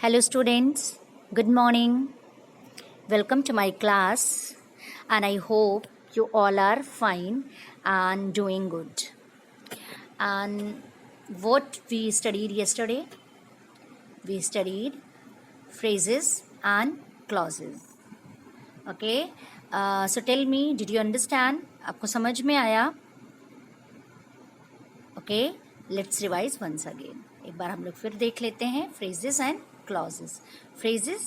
Hello students, good morning. Welcome to my class and I hope you all are fine and doing good. And what we studied yesterday? We studied phrases and clauses. Okay, so tell me, did you understand? आपको समझ में आया? Okay, let's revise once again. एक बार हम लोग फिर देख लेते हैं phrases and clauses. phrases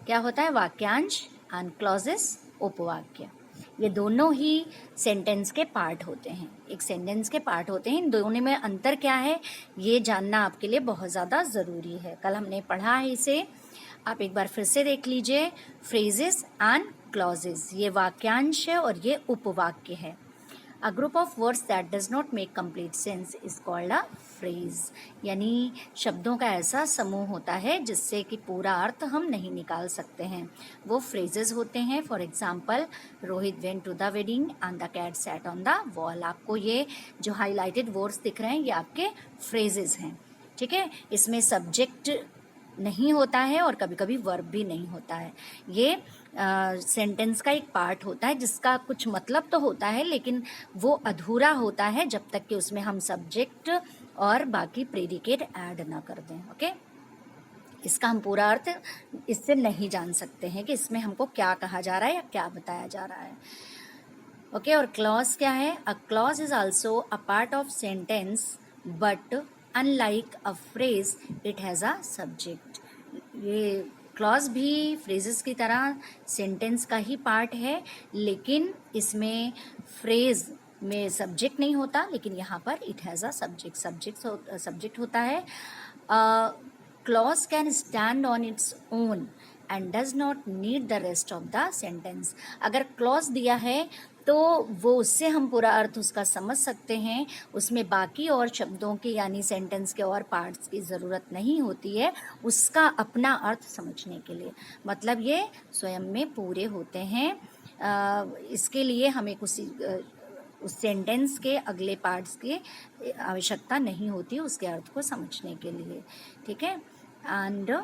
क्या होता है? वाक्यांश and clauses उपवाक्य. ये दोनों ही सेंटेंस के पार्ट होते हैं. एक सेंटेंस के पार्ट होते हैं. इन दोनों में अंतर क्या है ये जानना आपके लिए बहुत ज़्यादा ज़रूरी है. कल हमने पढ़ा है इसे, आप एक बार फिर से देख लीजिए. phrases and clauses ये वाक्यांश है और ये उपवाक्य है. A group of words that does not make complete sense is called a phrase. यानी शब्दों का ऐसा समूह होता है जिससे कि पूरा अर्थ हम नहीं निकाल सकते हैं, वो phrases होते हैं. For example, Rohit went to the wedding and the cat sat on the wall. आपको ये जो हाईलाइटेड वर्ड्स दिख रहे हैं ये आपके phrases हैं. ठीक है, इसमें सब्जेक्ट नहीं होता है और कभी कभी वर्ब भी नहीं होता है. ये सेंटेंस का एक पार्ट होता है जिसका कुछ मतलब तो होता है लेकिन वो अधूरा होता है जब तक कि उसमें हम सब्जेक्ट और बाकी प्रेडिकेट ऐड ना कर दें. ओके, इसका हम पूरा अर्थ इससे नहीं जान सकते हैं कि इसमें हमको क्या कहा जा रहा है या क्या बताया जा रहा है. ओके, और क्लॉज क्या है? A clause is also a part of sentence but unlike a phrase it has a subject. ये क्लॉज भी फ्रेजेस की तरह सेंटेंस का ही पार्ट है लेकिन इसमें फ्रेज में सब्जेक्ट नहीं होता, लेकिन यहाँ पर इट हैज़ अ सब्जेक्ट होता है. Clause can stand on its own and does not need the rest of the sentence. अगर क्लॉज दिया है तो वो उससे हम पूरा अर्थ उसका समझ सकते हैं, उसमें बाकी और शब्दों के यानी सेंटेंस के और पार्ट्स की ज़रूरत नहीं होती है उसका अपना अर्थ समझने के लिए. मतलब ये स्वयं में पूरे होते हैं. इसके लिए हमें उस सेंटेंस के अगले पार्ट्स की आवश्यकता नहीं होती उसके अर्थ को समझने के लिए. ठीक है, and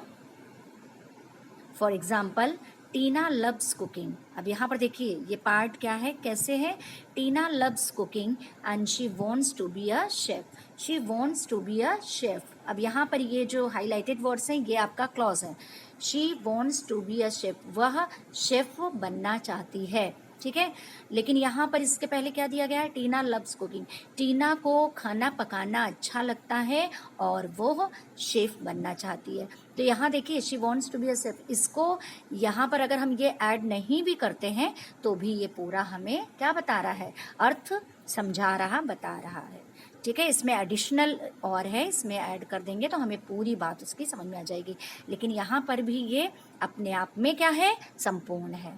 for example, Tina loves cooking. अब यहाँ पर देखिए ये पार्ट क्या है, कैसे है. Tina loves cooking and she wants to be a chef. She wants to be a chef. अब यहाँ पर ये जो हाईलाइटेड वर्ड्स हैं ये आपका क्लॉज है. She wants to be a chef, वह शेफ बनना चाहती है. ठीक है, लेकिन यहाँ पर इसके पहले क्या दिया गया है? Tina loves cooking. टीना को खाना पकाना अच्छा लगता है और वो शेफ बनना चाहती है. तो यहाँ देखिए she wants to be a chef, इसको यहाँ पर अगर हम ये ऐड नहीं भी करते हैं तो भी ये पूरा हमें क्या बता रहा है? अर्थ समझा रहा, बता रहा है. ठीक है, इसमें एडिशनल और है, इसमें ऐड कर देंगे तो हमें पूरी बात उसकी समझ में आ जाएगी. लेकिन यहाँ पर भी ये अपने आप में क्या है? संपूर्ण है.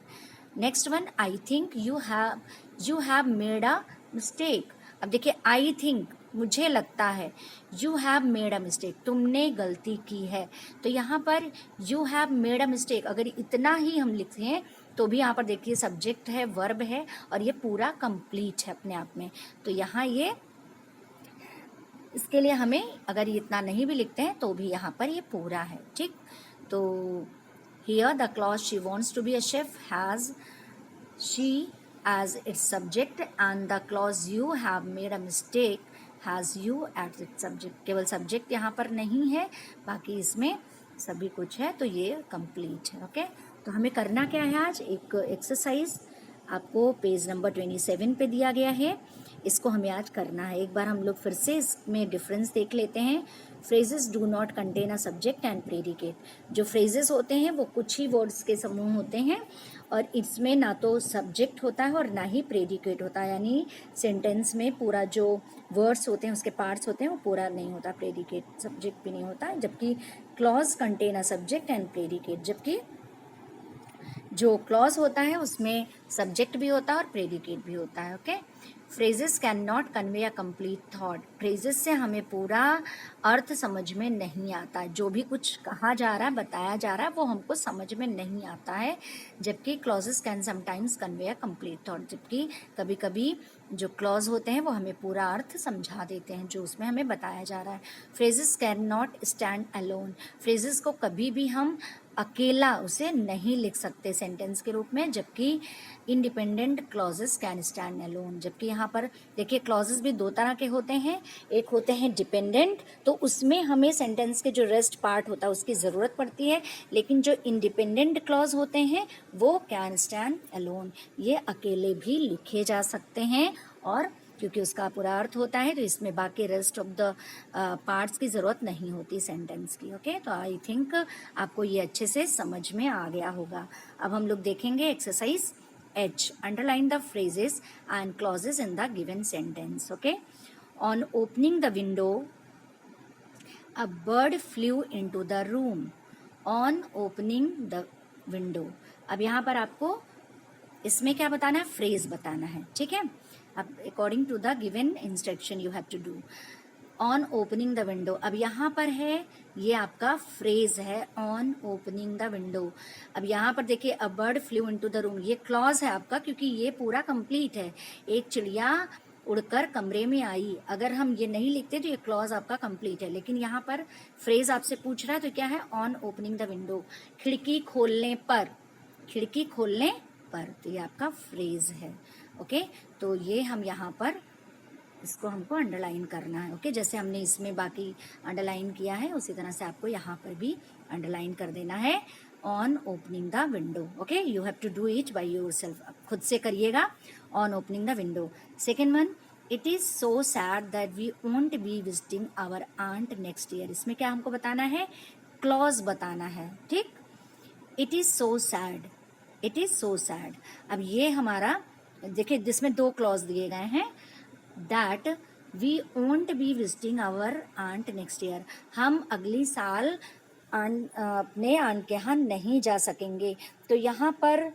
Next one, I think you have made a mistake. अब देखिए, आई थिंक मुझे लगता है, you have made a mistake तुमने गलती की है. तो यहाँ पर you have made a mistake अगर इतना ही हम लिखते हैं तो भी यहाँ पर देखिए सब्जेक्ट है, वर्ब है और ये पूरा कंप्लीट है अपने आप में. तो यहाँ ये इसके लिए हमें अगर इतना नहीं भी लिखते हैं तो भी यहाँ पर ये पूरा है. ठीक, तो here the clause she wants to be a chef has she as its subject and the clause you have made a mistake has you as its subject. केवल सब्जेक्ट यहाँ पर नहीं है, बाकी इसमें सभी कुछ है, तो ये कंप्लीट है. ओके, तो हमें करना क्या है आज? एक एक्सरसाइज आपको पेज नंबर 27 पे दिया गया है, इसको हमें आज करना है. एक बार हम लोग फिर से इसमें डिफरेंस देख लेते हैं. Phrases do not contain a subject and predicate. जो फ्रेजेस होते हैं वो कुछ ही वर्ड्स के समूह होते हैं और इसमें ना तो सब्जेक्ट होता है और ना ही प्रेडिकेट होता है. यानी सेंटेंस में पूरा जो वर्ड्स होते हैं उसके पार्ट्स होते हैं वो पूरा नहीं होता, प्रेडिकेट सब्जेक्ट भी नहीं होता. जबकि clause contain a subject and predicate, जबकि जो क्लॉज होता है उसमें सब्जेक्ट भी होता है और प्रेडिकेट भी होता है. Okay, phrases can not convey a complete thought. Phrases से हमें पूरा अर्थ समझ में नहीं आता, जो भी कुछ कहा जा रहा है, बताया जा रहा है, वो हमको समझ में नहीं आता है। जबकि clauses can sometimes convey a complete thought, जबकि कभी कभी जो क्लॉज होते हैं वो हमें पूरा अर्थ समझा देते हैं जो उसमें हमें बताया जा रहा है। Phrases can not stand alone. Phrases को कभी भी हम अकेला उसे नहीं लिख सकते सेंटेंस के रूप में, जबकि independent clauses can stand alone. जबकि यहाँ पर देखिए क्लॉजेस भी दो तरह के होते हैं, एक होते हैं डिपेंडेंट, तो उसमें हमें सेंटेंस के जो रेस्ट पार्ट होता है उसकी ज़रूरत पड़ती है, लेकिन जो इंडिपेंडेंट क्लॉज होते हैं वो कैन स्टैंड अलोन, ये अकेले भी लिखे जा सकते हैं, और क्योंकि उसका पूरा अर्थ होता है तो इसमें बाकी रेस्ट ऑफ द पार्ट्स की ज़रूरत नहीं होती सेंटेंस की। ओके, तो आई थिंक आपको ये अच्छे से समझ में आ गया होगा। अब हम लोग देखेंगे exercise H. Underline the phrases and clauses in the given sentence. Okay. On opening the window, a bird flew into the room. On opening the window. अब यहाँ पर आपको इसमें क्या बताना है, फ्रेज बताना है, ठीक है। अब according to the given instruction you have to do on opening the window. अब यहाँ पर है ये आपका फ्रेज है ऑन ओपनिंग द विंडो। अब यहाँ पर देखिए a bird flu into the room, ये क्लॉज है आपका क्योंकि ये पूरा कंप्लीट है। एक चिड़िया उड़कर कमरे में आई, अगर हम ये नहीं लिखते तो ये क्लॉज आपका कंप्लीट है, लेकिन यहाँ पर फ्रेज आपसे पूछ रहा है तो क्या है, ऑन ओपनिंग द विंडो। खिड़की खोलने पर, खिड़की खोलने पर, तो ये आपका फ्रेज है। ओके, तो ये हम यहाँ पर इसको हमको अंडरलाइन करना है। ओके, जैसे हमने इसमें बाकी अंडरलाइन किया है उसी तरह से आपको यहाँ पर भी अंडरलाइन कर देना है on opening the window. Okay, you have to do it by yourself, खुद से करिएगा on opening the window. Second one, it is so sad that we won't be visiting our aunt next year. इसमें क्या हमको बताना है, clause बताना है, ठीक। It is so sad, it is so sad. अब ये हमारा देखिए जिसमें दो क्लॉज दिए गए हैं, that we won't be visiting our aunt next year, हम अगली साल अपने आंट के यहाँ नहीं जा सकेंगे। तो यहाँ पर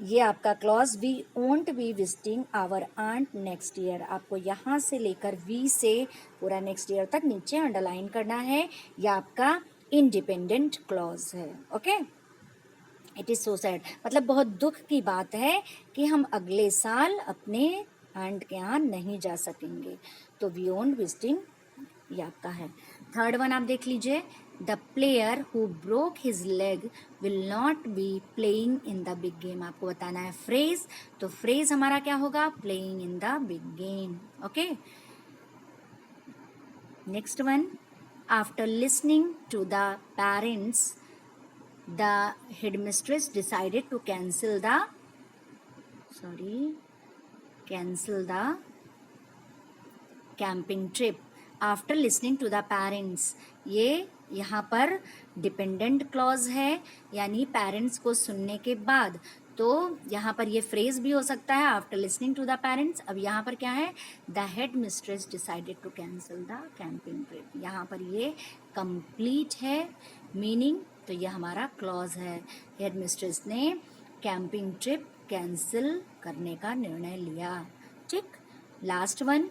ये आपका clause we won't be visiting our aunt next year, आपको यहाँ से लेकर वी से पूरा नेक्स्ट ईयर तक नीचे अंडरलाइन करना है। यह आपका इंडिपेंडेंट क्लॉज है। Okay, it is so sad मतलब बहुत दुख की बात है कि हम अगले साल अपने आंट के यहाँ नहीं जा सकेंगे, तो वी वोंट विजिटिंग ये आपका है। थर्ड वन आप देख लीजिए, the player who broke his leg will not be playing in the big game. आपको बताना है फ्रेज, तो फ्रेज हमारा क्या होगा, playing in the big game. Okay, next one, after listening to the parents the headmistress decided to cancel the camping trip after listening to the parents। ये यहाँ पर डिपेंडेंट क्लॉज है, यानी पेरेंट्स को सुनने के बाद, तो यहाँ पर ये फ्रेज भी हो सकता है after listening to the parents. अब यहाँ पर क्या है, the headmistress decided to cancel the camping trip, यहाँ पर ये कंप्लीट है मीनिंग, तो ये हमारा क्लॉज है। हेड मिस्ट्रेस ने कैंपिंग ट्रिप कैंसिल करने का निर्णय लिया, ठीक। Last one,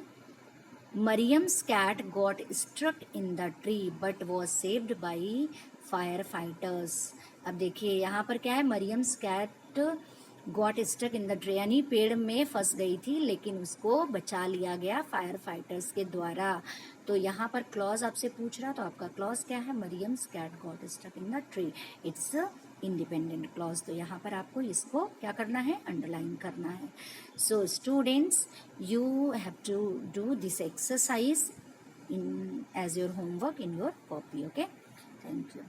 Mariam's cat got struck in the tree but was saved by firefighters. अब देखिए यहाँ पर क्या है, Mariam's cat got struck in the tree, यानी पेड़ में फंस गई थी लेकिन उसको बचा लिया गया फायर फाइटर्स के द्वारा। तो यहाँ पर क्लॉज आपसे पूछ रहा, तो आपका क्लॉज क्या है, Mariam's cat got struck in the tree, it's independent clause. तो यहाँ पर आपको इसको क्या करना है, अंडरलाइन करना है। So students, you have to do this exercise in as your homework in your copy. Okay, thank you.